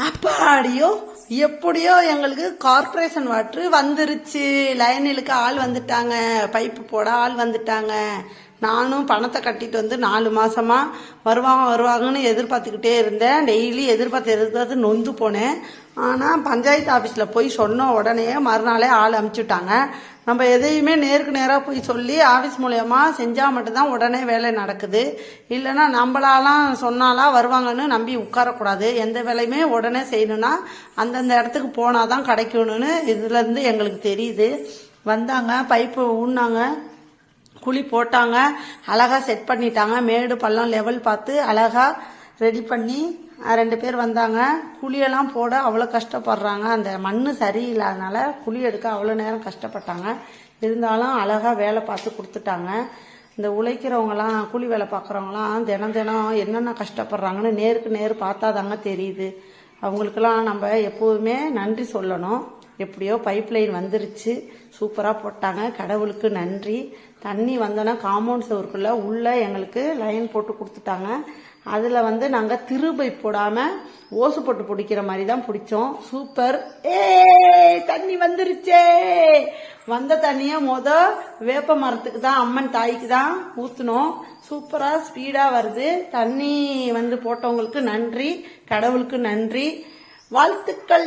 அப்பாடியோ எப்படியோ எங்களுக்கு corporation water வந்துருச்சு. லைனுக்கு ஆள் வந்துட்டாங்க, பைப்பு போட ஆள் வந்துட்டாங்க. நானும் பணத்தை கட்டிட்டு வந்து 4 மாசமா வருவாங்கன்னு எதிர்பார்த்துக்கிட்டே இருந்தேன். டெய்லி எதிர்பார்த்து நொந்து போனேன். ஆனால் பஞ்சாயத்து ஆஃபீஸில் போய் சொன்ன உடனே மறுநாளே ஆள் அமுச்சுட்டாங்க. நம்ம எதையுமே நேருக்கு நேராக போய் சொல்லி ஆஃபீஸ் மூலயமா செஞ்சால் மட்டும்தான் உடனே வேலை நடக்குது. இல்லைன்னா நம்மளாலாம் சொன்னாலாம் வருவாங்கன்னு நம்பி உட்காரக்கூடாது. எந்த வேலையுமே உடனே செய்யணும்னா அந்தந்த இடத்துக்கு போனால் தான் கிடைக்கணும்னு இதுலேருந்து எங்களுக்கு தெரியுது. வந்தாங்க, பைப்பு ஊன்னாங்க, குழி போட்டாங்க, அழகா செட் பண்ணிட்டாங்க. மேடு பள்ளம் லெவல் பார்த்து அழகா ரெடி பண்ணி 2 பேர் வந்தாங்க. குழியெல்லாம் போட அவ்வளோ கஷ்டப்படுறாங்க. அந்த மண் சரியில்லாதனால குழி எடுக்க அவ்வளோ நேரம் கஷ்டப்பட்டாங்க. இருந்தாலும் அழகா வேலை பார்த்து கொடுத்துட்டாங்க. இந்த உழைக்கிறவங்களாம், கூலி வேலை பார்க்குறவங்களாம் தினம் என்னென்ன கஷ்டப்படுறாங்கன்னு நேருக்கு நேர் பார்த்தாதாங்க தெரியுது. அவங்களுக்கெல்லாம் நம்ம எப்போதுமே நன்றி சொல்லணும். எப்படியோ பைப் லைன் வந்துருச்சு, சூப்பராக போட்டாங்க, கடவுளுக்கு நன்றி. தண்ணி வந்தோன்னா காம்பவுண்ட் சவுருக்குள்ள உள்ள எங்களுக்கு லைன் போட்டு கொடுத்துட்டாங்க. அதில் நாங்கள் திருபை போடாமல் ஓசு போட்டு பிடிக்கிற மாதிரி தான் பிடிச்சோம். சூப்பர். தண்ணி வந்துருச்சே. வந்த தண்ணியை வேப்ப மரத்துக்கு தான், அம்மன் தாய்க்கு தான் ஊற்றினோம். சூப்பராக ஸ்பீடாக வருது தண்ணி. போட்டவங்களுக்கு நன்றி, கடவுளுக்கு நன்றி, வாழ்த்துக்கள்.